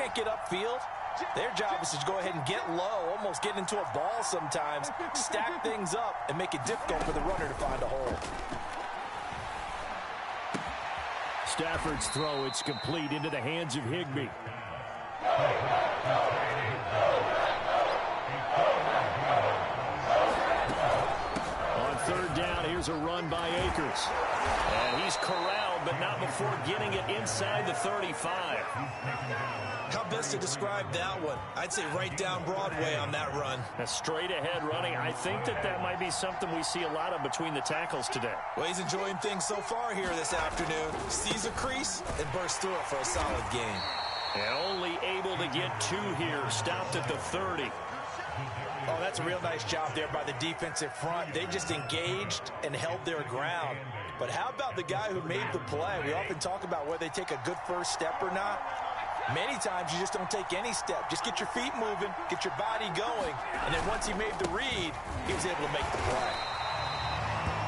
can't get upfield, their job is to go ahead and get low, almost get into a ball sometimes, stack things up, and make it difficult for the runner to find a hole. Stafford's throw, it's complete into the hands of Higbee. On third down, here's a run by Akers. And he's corralled, but not before getting it inside the 35. How best to describe that one? I'd say right down Broadway on that run. A straight ahead running. I think that might be something we see a lot of between the tackles today. Well, he's enjoying things so far here this afternoon. Sees a crease and bursts through it for a solid gain. And only able to get 2 here. Stopped at the 30. Oh, that's a real nice job there by the defensive front. They just engaged and held their ground. But how about the guy who made the play? We often talk about whether they take a good first step or not. Many times you just don't take any step. Just get your feet moving, get your body going, and then once he made the read, he was able to make the play.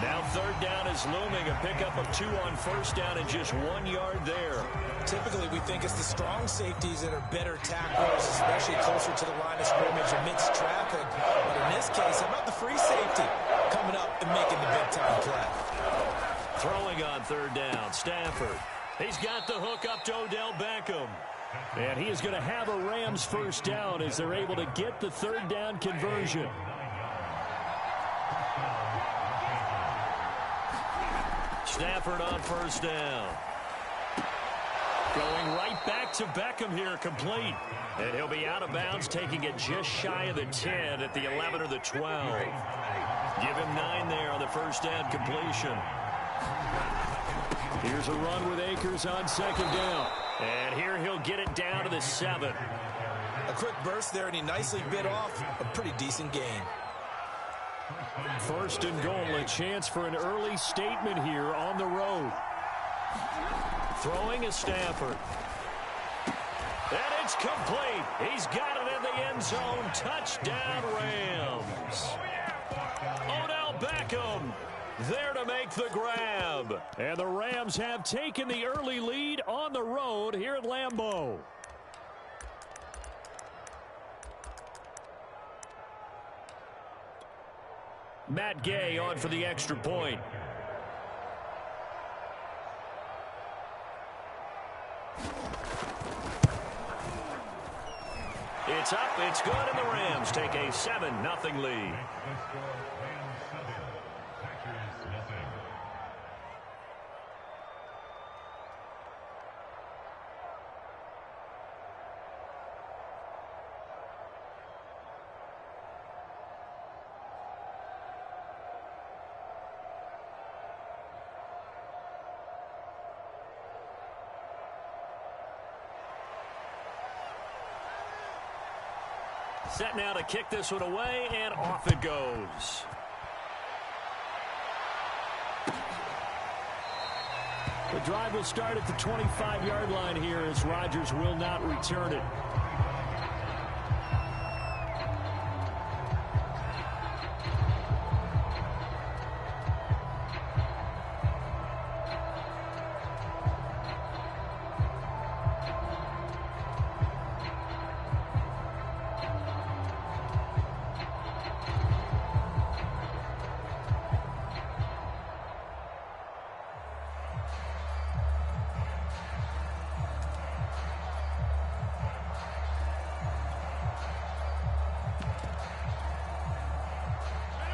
Now third down is looming. A pickup of 2 on first down and just 1 yard there. Typically, we think it's the strong safeties that are better tacklers, especially closer to the line of scrimmage amidst traffic. But in this case, how about the free safety coming up and making the big-time play? Throwing on third down, Stafford. He's got the hook up to Odell Beckham. And he is going to have a Rams first down as they're able to get the third down conversion. Stafford on first down. Going right back to Beckham here, complete. And he'll be out of bounds, taking it just shy of the 10 at the 11 or the 12. Give him 9 there on the first down completion. Here's a run with Akers on second down. And here he'll get it down to the 7. A quick burst there, and he nicely bit off a pretty decent gain. First and goal, a chance for an early statement here on the road. Throwing is Stafford. And it's complete. He's got it in the end zone. Touchdown, Rams. Odell Beckham there to make the grab. And the Rams have taken the early lead on the road here at Lambeau. Matt Gay on for the extra point. It's up, it's good, and the Rams take a 7-0 lead. Set now to kick this one away, and off it goes. The drive will start at the 25-yard line here as Rodgers will not return it.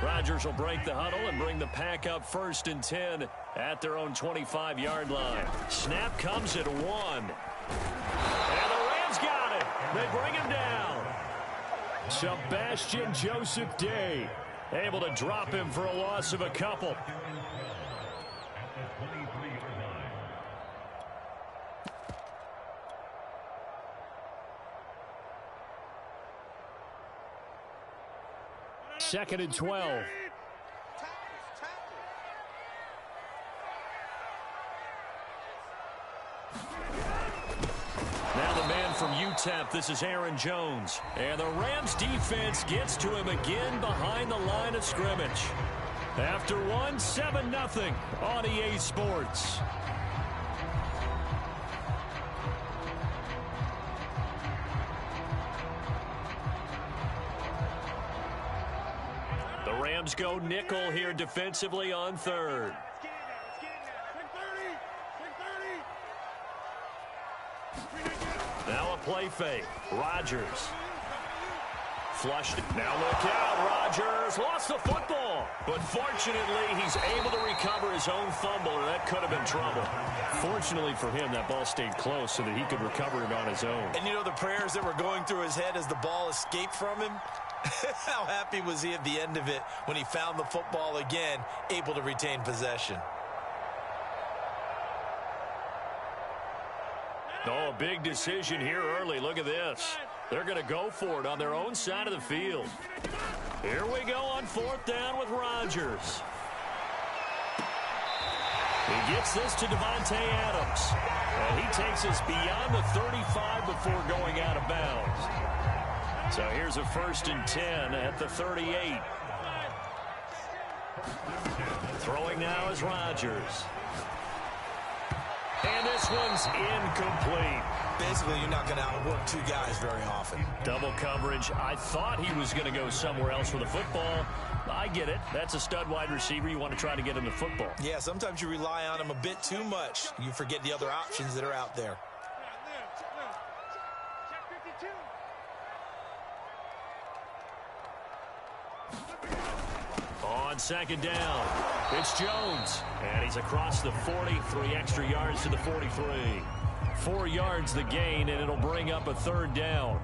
Rodgers will break the huddle and bring the pack up 1st and 10 at their own 25-yard line. Snap comes at 1. And the Rams got it. They bring him down. Sebastian Joseph Day able to drop him for a loss of a couple. Second and 12. Now the man from UTEP, this is Aaron Jones. And the Rams defense gets to him again behind the line of scrimmage. After one, 7-0 on EA Sports. The Rams go nickel here defensively on third. Now a play fake. Rodgers. Flushed it. Now look out. Rodgers lost the football. But fortunately, he's able to recover his own fumble, or that could have been trouble. Fortunately for him, that ball stayed close so that he could recover it on his own. And you know the prayers that were going through his head as the ball escaped from him? How happy was he at the end of it when he found the football again, able to retain possession? Oh, a big decision here early. Look at this. They're going to go for it on their own side of the field. Here we go on fourth down with Rodgers. He gets this to Devontae Adams. And he takes us beyond the 35 before going out of bounds. So here's a 1st and 10 at the 38. Throwing now is Rodgers. And this one's incomplete. Basically, you're not going to outwork two guys very often. Double coverage. I thought he was going to go somewhere else with the football. I get it. That's a stud wide receiver. You want to try to get him the football. Yeah, sometimes you rely on him a bit too much. You forget the other options that are out there. On second down, it's Jones. And he's across the 40, 3 extra yards to the 43. 4 yards the gain, and it'll bring up a 3rd down.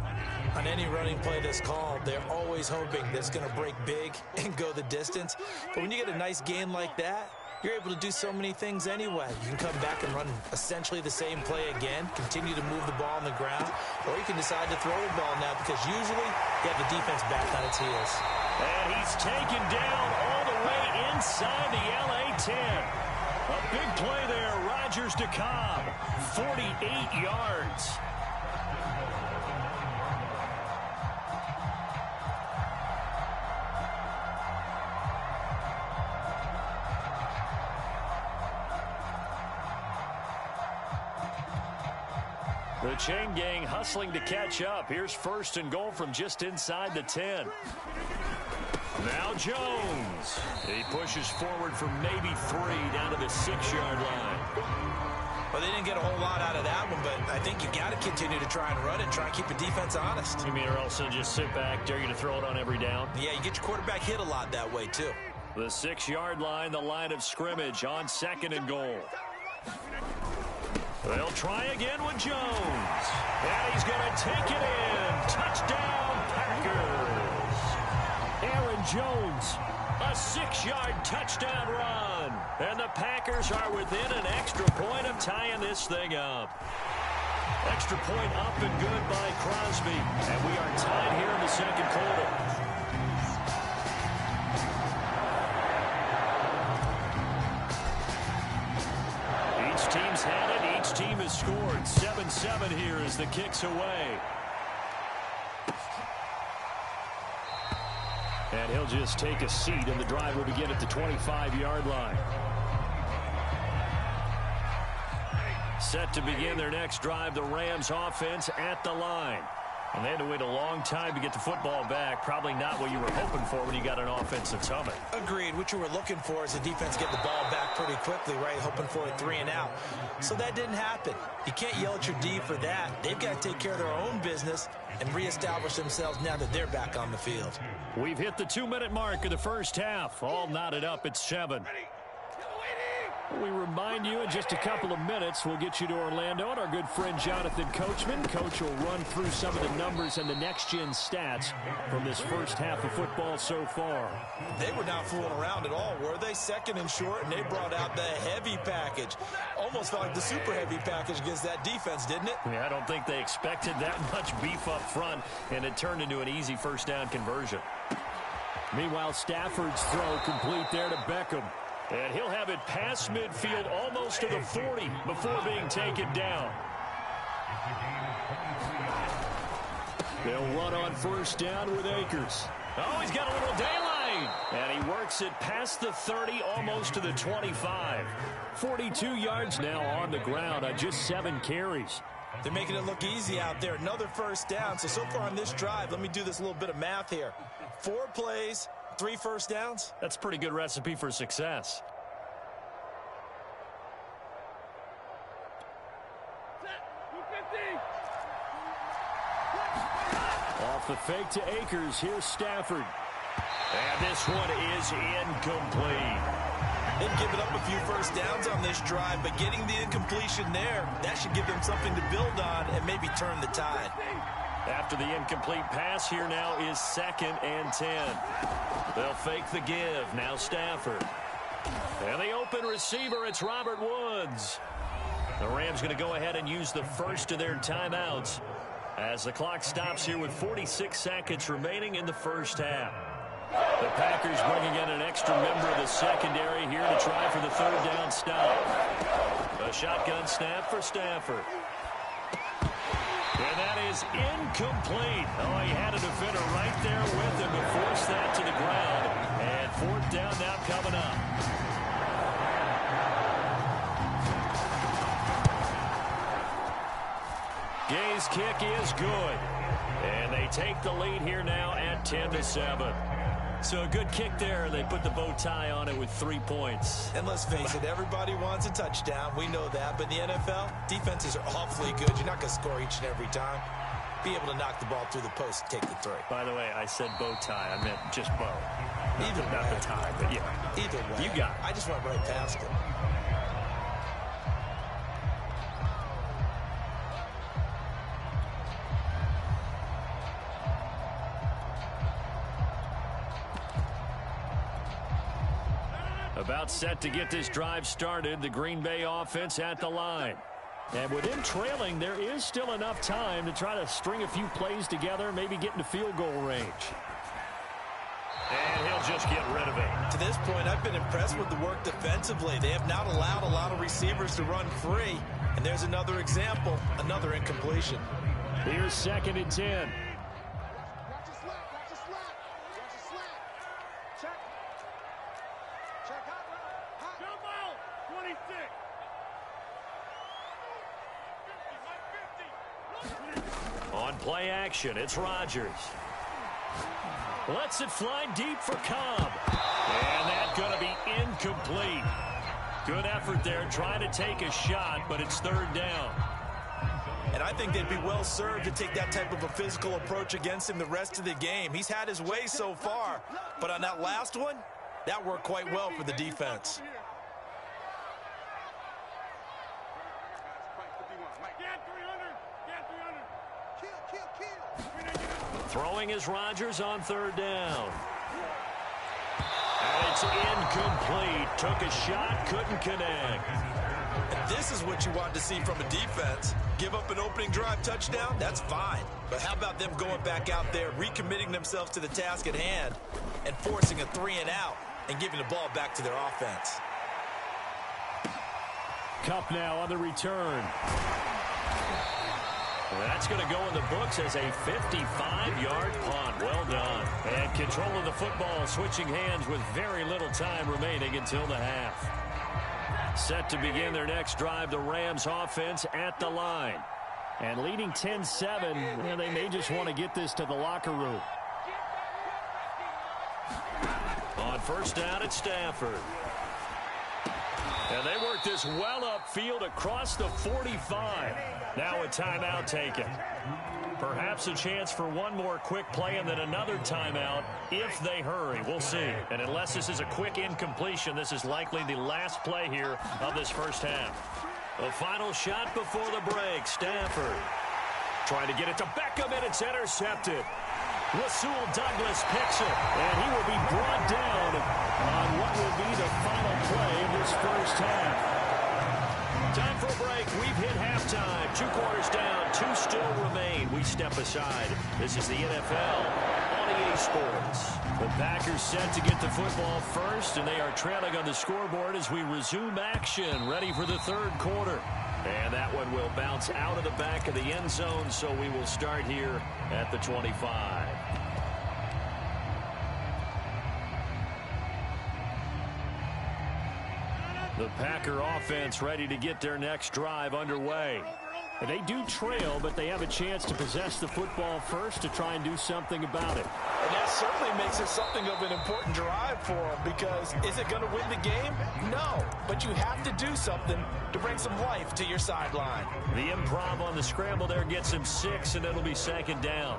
On any running play that's called, they're always hoping that it's going to break big and go the distance. But when you get a nice gain like that, you're able to do so many things anyway. You can come back and run essentially the same play again, continue to move the ball on the ground, or you can decide to throw the ball now because usually you have the defense back on its heels. And he's taken down all the way inside the LA 10. A big play there, Rodgers to Cobb, 48 yards. The chain gang hustling to catch up. Here's 1st and goal from just inside the 10. Now Jones. He pushes forward for maybe 3 down to the 6-yard line. Well, they didn't get a whole lot out of that one, but I think you got to continue to try and run it, try and keep the defense honest. You mean or else they'll just sit back, dare you to throw it on every down? Yeah, you get your quarterback hit a lot that way, too. The 6-yard line, the line of scrimmage on 2nd and goal. They'll try again with Jones. And he's going to take it in. Touchdown, Packers. Aaron Jones, a 6-yard touchdown run. And the Packers are within an extra point of tying this thing up. Extra point up and good by Crosby. And we are tied here in the 2nd quarter. Team's had it. Each team has scored. 7-7 here as the kick's away. And he'll just take a seat, and the drive will begin at the 25-yard line. Set to begin their next drive, the Rams offense at the line. And they had to wait a long time to get the football back. Probably not what you were hoping for when you got an offense that's humming. Agreed. What you were looking for is the defense get the ball back pretty quickly, right? Hoping for a 3 and out. So that didn't happen. You can't yell at your D for that. They've got to take care of their own business and reestablish themselves now that they're back on the field. We've hit the 2-minute mark of the first half. All knotted up at 7. We remind you in just a couple of minutes, we'll get you to Orlando and our good friend Jonathan Coachman. Coach will run through some of the numbers and the next-gen stats from this first half of football so far. They were not fooling around at all, were they? 2nd and short, and they brought out the heavy package. Almost felt like the super heavy package against that defense, didn't it? Yeah, I don't think they expected that much beef up front, and it turned into an easy first down conversion. Meanwhile, Stafford's throw complete there to Beckham. And he'll have it past midfield almost to the 40 before being taken down. They'll run on first down with Akers. Oh, he's got a little daylight. And he works it past the 30, almost to the 25. 42 yards now on the ground on just 7 carries. They're making it look easy out there. Another first down. So far on this drive, let me do this little bit of math here. 4 plays, 3 first downs? That's a pretty good recipe for success. Off the fake to Akers. Here's Stafford. And this one is incomplete. They've given up a few first downs on this drive, but getting the incompletion there, that should give them something to build on and maybe turn the tide. After the incomplete pass, here now is 2nd and 10. They'll fake the give. Now Stafford. And the open receiver, it's Robert Woods. The Rams going to go ahead and use the first of their timeouts as the clock stops here with 46 seconds remaining in the first half. The Packers bringing in an extra member of the secondary here to try for the 3rd down stop. A shotgun snap for Stafford. And that is incomplete. Oh, he had a defender right there with him to force that to the ground. And 4th down now coming up. Gay's kick is good. And they take the lead here now at 10-7. So a good kick there. They put the bow tie on it with 3 points. And let's face it, everybody wants a touchdown. We know that. But in the NFL, defenses are awfully good. You're not going to score each and every time. Be able to knock the ball through the post and take the 3. By the way, I said bow tie. I meant just bow. Either not way. the tie, but yeah. Either way. You got it. I just went right past it. About set to get this drive started. The Green Bay offense at the line. And with him trailing, there is still enough time to try to string a few plays together, maybe get into field goal range. And he'll just get rid of it. To this point, I've been impressed with the work defensively. They have not allowed a lot of receivers to run free. And there's another example, another incompletion. Here's 2nd and 10. On play action, it's Rodgers. Lets it fly deep for Cobb. And that's going to be incomplete. Good effort there, trying to take a shot, but it's 3rd down. And I think they'd be well served to take that type of a physical approach against him the rest of the game. He's had his way so far, but on that last one, that worked quite well for the defense. Throwing is Rodgers on 3rd down. And it's incomplete. Took a shot, couldn't connect. And this is what you want to see from a defense. Give up an opening drive touchdown, that's fine. But how about them going back out there, recommitting themselves to the task at hand, and forcing a 3 and out, and giving the ball back to their offense. Kupp now on the return. That's going to go in the books as a 55-yard punt. Well done. And control of the football switching hands with very little time remaining until the half. Set to begin their next drive, the Rams offense at the line. And leading 10-7, they may just want to get this to the locker room. On 1st down, it's Stafford. And they work this well upfield across the 45. Now a timeout taken. Perhaps a chance for one more quick play and then another timeout if they hurry. We'll see. And unless this is a quick incompletion, this is likely the last play here of this first half. The final shot before the break. Stafford trying to get it to Beckham, and it's intercepted. Rasul Douglas picks it, and he will be brought down on what will be the final play of this first half. Time for a break. We've hit halftime. 2 quarters down, 2 still remain. We step aside. This is the NFL on EA Sports. The Packers set to get the football first, and they are trailing on the scoreboard as we resume action, ready for the 3rd quarter. And that one will bounce out of the back of the end zone, so we will start here at the 25. The Packer offense ready to get their next drive underway. And they do trail, but they have a chance to possess the football first to try and do something about it. And that certainly makes it something of an important drive for them, because is it going to win the game? No, but you have to do something to bring some life to your sideline. The improv on the scramble there gets him 6, and it'll be second down.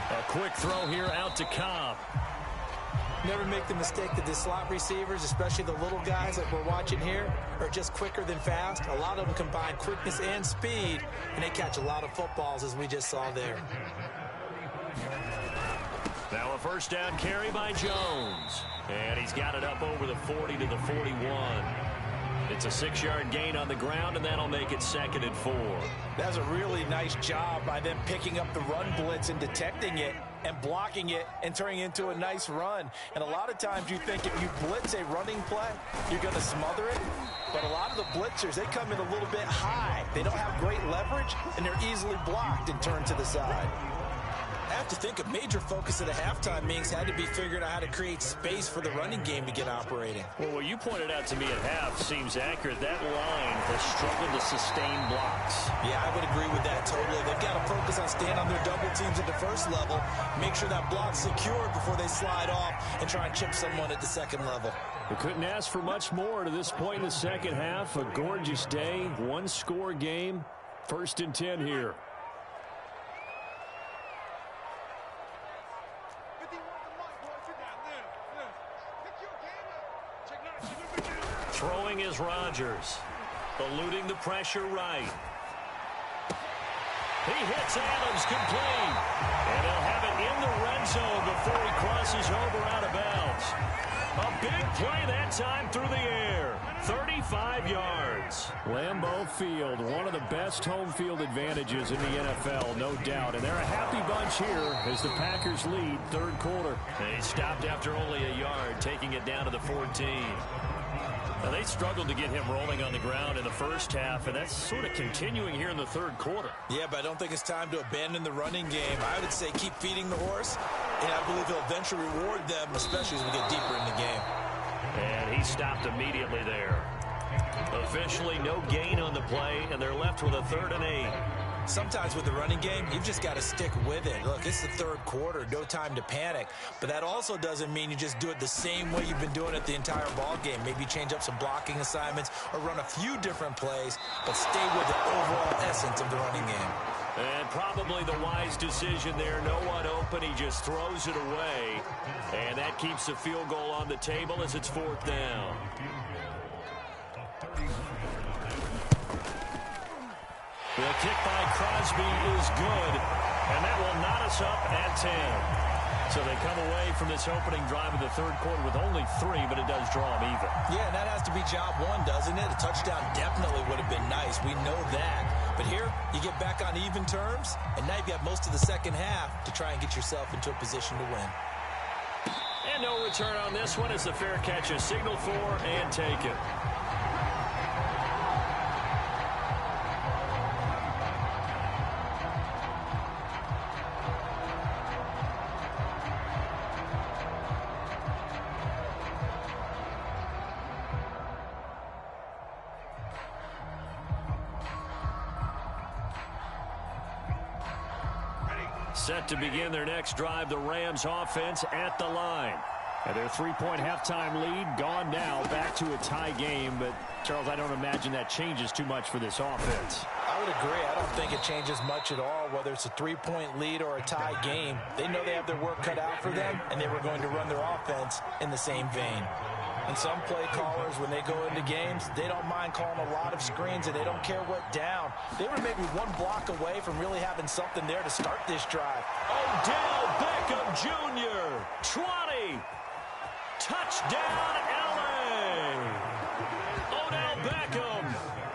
A quick throw here out to Cobb. Never make the mistake that the slot receivers, especially the little guys that we're watching here, are just quicker than fast. A lot of them combine quickness and speed, and they catch a lot of footballs, as we just saw there. Now a first down carry by Jones. And he's got it up over the 40 to the 41. It's a 6-yard gain on the ground, and that'll make it 2nd and 4. That's a really nice job by them picking up the run blitz and detecting it and blocking it and turning it into a nice run. And a lot of times you think if you blitz a running play, you're going to smother it. But a lot of the blitzers, they come in a little bit high. They don't have great leverage, and they're easily blocked and turned to the side. I have to think a major focus of the halftime meetings had to be figuring out how to create space for the running game to get operating. Well, what you pointed out to me at half seems accurate. That line has struggled to sustain blocks. Yeah, I would agree with that totally. They've got to focus on staying on their double teams at the first level, make sure that block's secured before they slide off and try and chip someone at the second level. We couldn't ask for much more to this point in the second half. A gorgeous day, one-score game, 1st and 10 here. Throwing is Rodgers, eluding the pressure right. He hits Adams complete, and he'll have it in the red zone before he crosses over out of bounds. A big play that time through the air, 35 yards. Lambeau Field, one of the best home field advantages in the NFL, no doubt. And they're a happy bunch here as the Packers lead 3rd quarter. They stopped after only a yard, taking it down to the 14. Now, they struggled to get him rolling on the ground in the first half, and that's sort of continuing here in the 3rd quarter. Yeah, but I don't think it's time to abandon the running game. I would say keep feeding the horse, and I believe he'll eventually reward them, especially as we get deeper in the game. And he stopped immediately there. Officially no gain on the play, and they're left with a 3rd and 8. Sometimes with the running game, you've just got to stick with it. Look, it's the 3rd quarter, no time to panic. But that also doesn't mean you just do it the same way you've been doing it the entire ball game. Maybe change up some blocking assignments or run a few different plays, but stay with the overall essence of the running game. And probably the wise decision there. No one open. He just throws it away. And that keeps the field goal on the table as it's 4th down. The kick by Crosby is good, and that will knot us up at 10. So they come away from this opening drive of the 3rd quarter with only 3, but it does draw them even. Yeah, and that has to be job 1, doesn't it? A touchdown definitely would have been nice. We know that. But here, you get back on even terms, and now you've got most of the second half to try and get yourself into a position to win. And no return on this one as the fair catch is signaled for and taken. Set to begin their next drive, the Rams offense at the line. And their 3-point halftime lead gone now, back to a tie game. But, Charles, I don't imagine that changes too much for this offense. I would agree. I don't think it changes much at all, whether it's a 3-point lead or a tie game. They know they have their work cut out for them, and they were going to run their offense in the same vein. And some play callers, when they go into games, they don't mind calling a lot of screens, and they don't care what down. They were maybe one block away from really having something there to start this drive. Odell Beckham Jr., 20. Touchdown, L.A. Odell Beckham,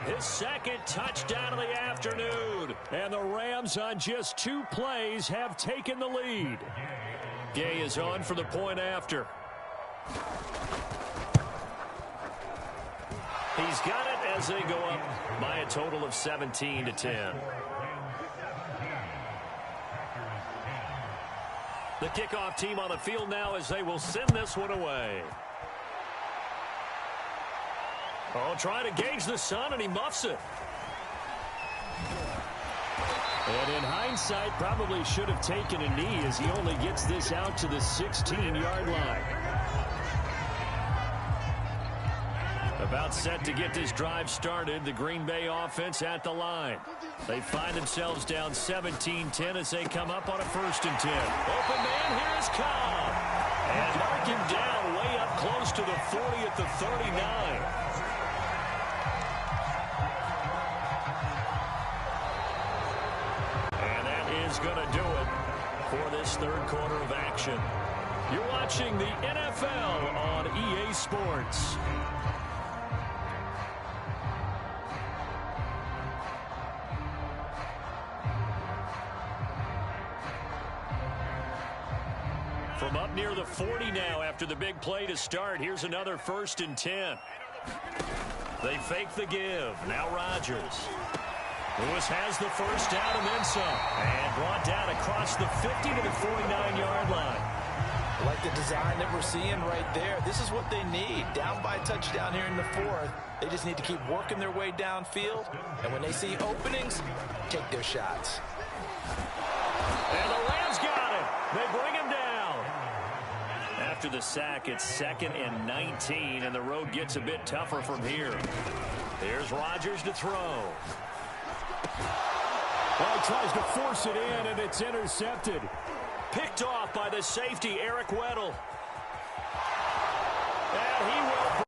his 2nd touchdown of the afternoon. And the Rams on just 2 plays have taken the lead. Gay is on for the point after. He's got it as they go up by a total of 17-10. The kickoff team on the field now as they will send this one away. Oh, trying to gauge the sun, and he muffs it. And in hindsight, probably should have taken a knee as he only gets this out to the 16-yard line. About set to get this drive started, the Green Bay offense at the line. They find themselves down 17-10 as they come up on a 1st and 10. Open man, here is Cobb. And mark him down way up close to the 40 at the 39. And that is going to do it for this 3rd quarter of action. You're watching the NFL on EA Sports. From up near the 40 now after the big play to start. Here's another 1st and 10. They fake the give. Now Rodgers. Lewis has the first down and then some. And brought down across the 50 to the 49-yard line. I like the design that we're seeing right there. This is what they need. Down by a touchdown here in the 4th. They just need to keep working their way downfield. And when they see openings, take their shots. And the Rams got it. They bring him down. After the sack, it's 2nd and 19, and the road gets a bit tougher from here. Here's Rodgers to throw. Well, he tries to force it in, and it's intercepted. Picked off by the safety, Eric Weddle. And he will